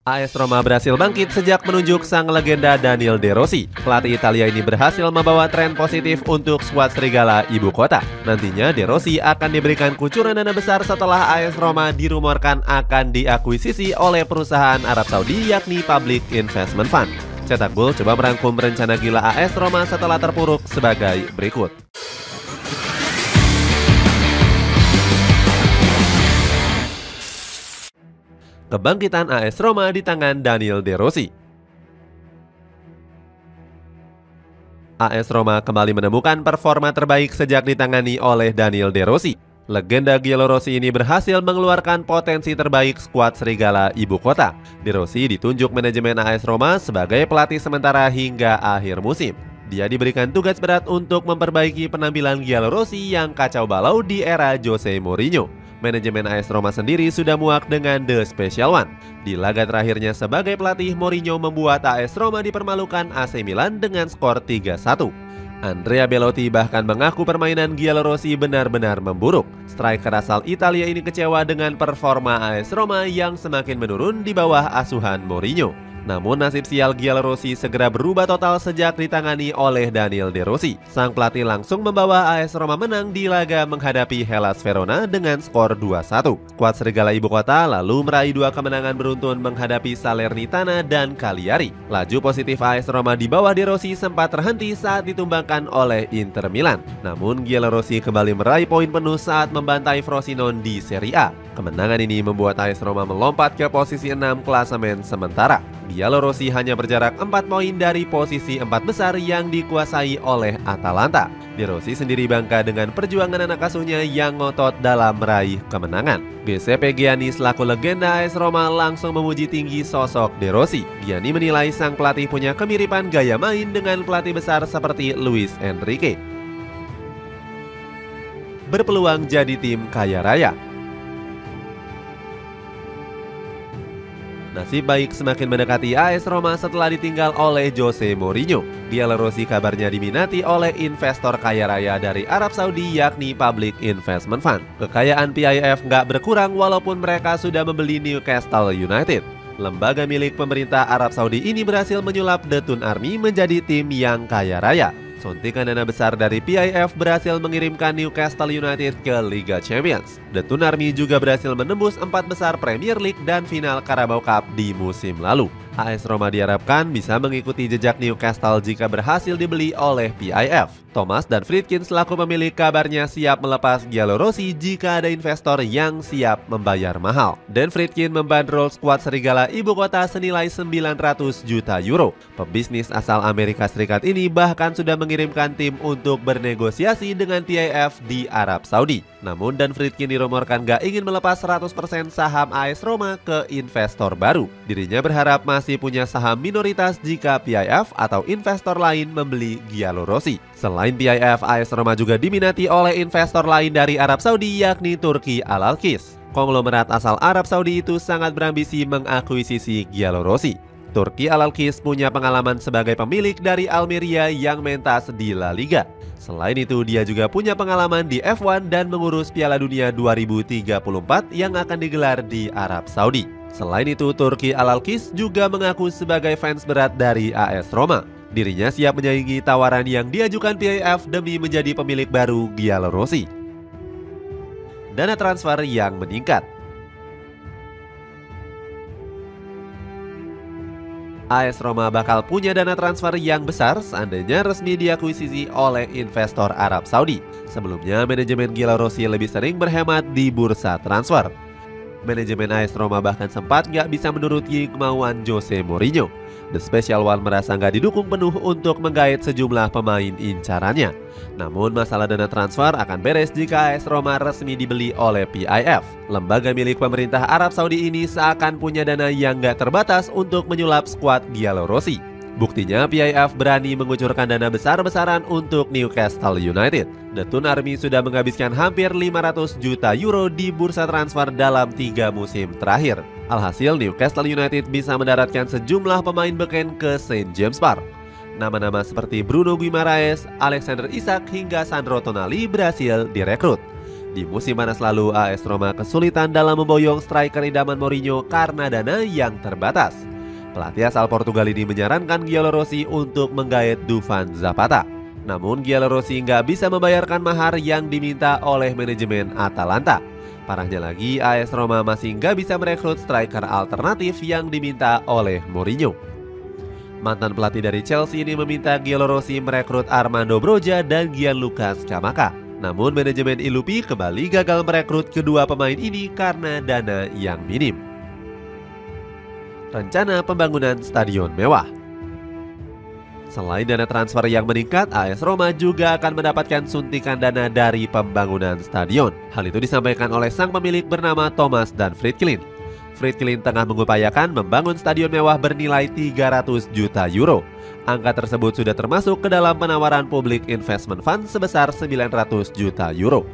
AS Roma berhasil bangkit sejak menunjuk sang legenda Daniel De Rossi. Pelatih Italia ini berhasil membawa tren positif untuk skuad Serigala Ibu Kota. Nantinya De Rossi akan diberikan kucuran dana besar setelah AS Roma dirumorkan akan diakuisisi oleh perusahaan Arab Saudi yakni Public Investment Fund. Cetak Gol coba merangkum rencana gila AS Roma setelah terpuruk sebagai berikut. Kebangkitan AS Roma di tangan Daniel De Rossi. AS Roma kembali menemukan performa terbaik sejak ditangani oleh Daniel De Rossi. Legenda Giallorossi ini berhasil mengeluarkan potensi terbaik skuad Serigala Ibu Kota. De Rossi ditunjuk manajemen AS Roma sebagai pelatih sementara hingga akhir musim. Dia diberikan tugas berat untuk memperbaiki penampilan Giallorossi yang kacau balau di era Jose Mourinho. Manajemen AS Roma sendiri sudah muak dengan The Special One. Di laga terakhirnya sebagai pelatih, Mourinho membuat AS Roma dipermalukan AC Milan dengan skor 3-1. Andrea Belotti bahkan mengaku permainan Giallorossi benar-benar memburuk. Striker asal Italia ini kecewa dengan performa AS Roma yang semakin menurun di bawah asuhan Mourinho. Namun nasib sial Giallorossi segera berubah total sejak ditangani oleh Daniel De Rossi. Sang pelatih langsung membawa AS Roma menang di laga menghadapi Hellas Verona dengan skor 2-1. Skuad Serigala Ibu Kota lalu meraih 2 kemenangan beruntun menghadapi Salernitana dan Cagliari. Laju positif AS Roma di bawah De Rossi sempat terhenti saat ditumbangkan oleh Inter Milan. Namun Giallorossi kembali meraih poin penuh saat membantai Frosinone di Serie A. Kemenangan ini membuat AS Roma melompat ke posisi 6 klasemen sementara. Giallorossi hanya berjarak 4 poin dari posisi 4 besar yang dikuasai oleh Atalanta. De Rossi sendiri bangga dengan perjuangan anak asuhnya yang ngotot dalam meraih kemenangan. Giuseppe Gianni selaku legenda AS Roma langsung memuji tinggi sosok De Rossi. Gianni menilai sang pelatih punya kemiripan gaya main dengan pelatih besar seperti Luis Enrique. Berpeluang jadi tim kaya raya. Nasib baik semakin mendekati AS Roma setelah ditinggal oleh Jose Mourinho. Giallorossi kabarnya diminati oleh investor kaya raya dari Arab Saudi yakni Public Investment Fund. Kekayaan PIF nggak berkurang walaupun mereka sudah membeli Newcastle United. Lembaga milik pemerintah Arab Saudi ini berhasil menyulap The Tun Army menjadi tim yang kaya raya. Suntikan dana besar dari PIF berhasil mengirimkan Newcastle United ke Liga Champions. The Tun Army juga berhasil menembus 4 besar Premier League dan final Carabao Cup di musim lalu. AS Roma diharapkan bisa mengikuti jejak Newcastle jika berhasil dibeli oleh PIF. Thomas dan Friedkin selaku pemilik kabarnya siap melepas Giallorossi jika ada investor yang siap membayar mahal. Dan Friedkin membandrol skuad Serigala Ibu Kota senilai 900 juta euro. Pebisnis asal Amerika Serikat ini bahkan sudah mengirimkan tim untuk bernegosiasi dengan PIF di Arab Saudi. Namun Dan Friedkin dirumorkan gak ingin melepas 100% saham AS Roma ke investor baru. Dirinya berharap masih punya saham minoritas jika PIF atau investor lain membeli Giallorossi. Selain PIF, AS Roma juga diminati oleh investor lain dari Arab Saudi yakni Turki Al-Alkis. Konglomerat asal Arab Saudi itu sangat berambisi mengakuisisi Giallorossi. Turki Al-Alkis punya pengalaman sebagai pemilik dari Almeria yang mentas di La Liga. Selain itu, dia juga punya pengalaman di F1 dan mengurus Piala Dunia 2034 yang akan digelar di Arab Saudi. Selain itu, Turki Al-Alkis juga mengaku sebagai fans berat dari AS Roma. Dirinya siap menyaingi tawaran yang diajukan PIF demi menjadi pemilik baru Giallorossi. Dana transfer yang meningkat. AS Roma bakal punya dana transfer yang besar seandainya resmi diakuisisi oleh investor Arab Saudi. Sebelumnya, manajemen Giallorossi lebih sering berhemat di bursa transfer. Manajemen AS Roma bahkan sempat nggak bisa menuruti kemauan Jose Mourinho. The Special One merasa nggak didukung penuh untuk menggait sejumlah pemain incarannya. Namun masalah dana transfer akan beres jika AS Roma resmi dibeli oleh PIF. Lembaga milik pemerintah Arab Saudi ini seakan punya dana yang nggak terbatas untuk menyulap skuad Giallorossi. Buktinya PIF berani mengucurkan dana besar-besaran untuk Newcastle United. The Tun Army sudah menghabiskan hampir 500 juta euro di bursa transfer dalam 3 musim terakhir. Alhasil Newcastle United bisa mendaratkan sejumlah pemain beken ke St. James Park. Nama-nama seperti Bruno Guimaraes, Alexander Isak hingga Sandro Tonali berhasil direkrut. Di musim panas lalu, AS Roma kesulitan dalam memboyong striker idaman Mourinho karena dana yang terbatas. Pelatih asal Portugal ini menyarankan Giallorossi untuk menggait Dufan Zapata. Namun Giallorossi nggak bisa membayarkan mahar yang diminta oleh manajemen Atalanta. Parahnya lagi, AS Roma masih nggak bisa merekrut striker alternatif yang diminta oleh Mourinho. Mantan pelatih dari Chelsea ini meminta Giallorossi merekrut Armando Broja dan Gianluca Scamacca. Namun manajemen Ilupi kembali gagal merekrut kedua pemain ini karena dana yang minim. Rencana pembangunan stadion mewah. Selain dana transfer yang meningkat, AS Roma juga akan mendapatkan suntikan dana dari pembangunan stadion. Hal itu disampaikan oleh sang pemilik bernama Thomas dan Friedkin. Friedkin tengah mengupayakan membangun stadion mewah bernilai 300 juta euro. Angka tersebut sudah termasuk ke dalam penawaran Public Investment Fund sebesar 900 juta euro.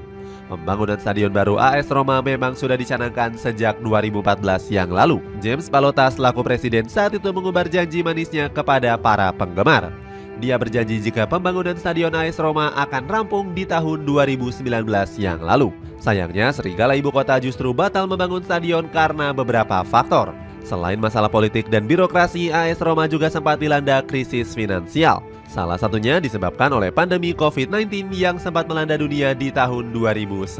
Pembangunan stadion baru AS Roma memang sudah dicanangkan sejak 2014 yang lalu. James Pallotta selaku presiden saat itu mengubar janji manisnya kepada para penggemar. Dia berjanji jika pembangunan stadion AS Roma akan rampung di tahun 2019 yang lalu. Sayangnya, Serigala Ibu Kota justru batal membangun stadion karena beberapa faktor. Selain masalah politik dan birokrasi, AS Roma juga sempat dilanda krisis finansial. Salah satunya disebabkan oleh pandemi COVID-19 yang sempat melanda dunia di tahun 2019.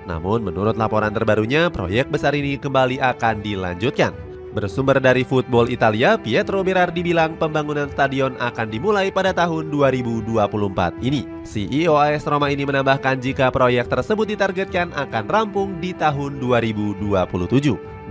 Namun menurut laporan terbarunya, proyek besar ini kembali akan dilanjutkan. Bersumber dari Football Italia, Pietro Berardi bilang pembangunan stadion akan dimulai pada tahun 2024 ini. CEO AS Roma ini menambahkan jika proyek tersebut ditargetkan akan rampung di tahun 2027.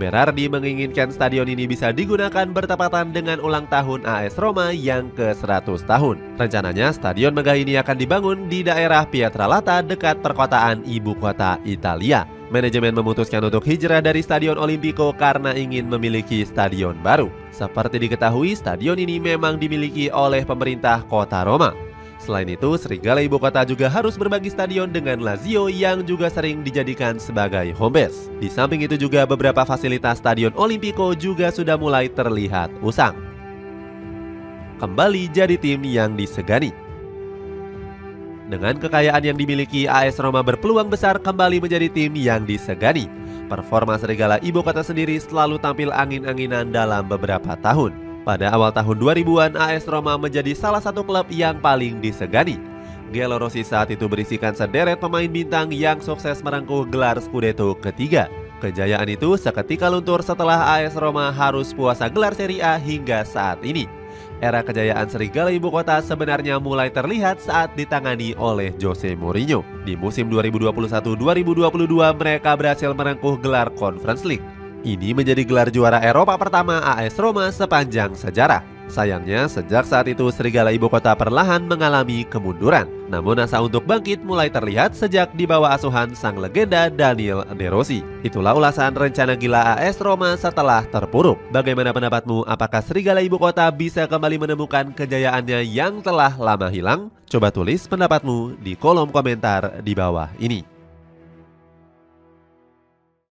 Berardi menginginkan stadion ini bisa digunakan bertepatan dengan ulang tahun AS Roma yang ke-100 tahun. Rencananya stadion megah ini akan dibangun di daerah Pietralata dekat perkotaan ibu kota Italia. Manajemen memutuskan untuk hijrah dari Stadion Olimpico karena ingin memiliki stadion baru. Seperti diketahui, stadion ini memang dimiliki oleh pemerintah kota Roma. Selain itu, Serigala Ibu Kota juga harus berbagi stadion dengan Lazio yang juga sering dijadikan sebagai home base. Di samping itu juga beberapa fasilitas Stadion Olimpico juga sudah mulai terlihat usang. Kembali jadi tim yang disegani. Dengan kekayaan yang dimiliki, AS Roma berpeluang besar kembali menjadi tim yang disegani. Performa Serigala Ibu Kota sendiri selalu tampil angin-anginan dalam beberapa tahun. Pada awal tahun 2000-an, AS Roma menjadi salah satu klub yang paling disegani. Giallorossi saat itu berisikan sederet pemain bintang yang sukses merengkuh gelar Scudetto ketiga. Kejayaan itu seketika luntur setelah AS Roma harus puasa gelar Serie A hingga saat ini. Era kejayaan Serigala Ibu Kota sebenarnya mulai terlihat saat ditangani oleh Jose Mourinho. Di musim 2021-2022 mereka berhasil merengkuh gelar Conference League. Ini menjadi gelar juara Eropa pertama AS Roma sepanjang sejarah. Sayangnya, sejak saat itu Serigala Ibu Kota perlahan mengalami kemunduran. Namun asa untuk bangkit mulai terlihat sejak di bawah asuhan sang legenda Daniel De Rossi. Itulah ulasan rencana gila AS Roma setelah terpuruk. Bagaimana pendapatmu? Apakah Serigala Ibu Kota bisa kembali menemukan kejayaannya yang telah lama hilang? Coba tulis pendapatmu di kolom komentar di bawah ini.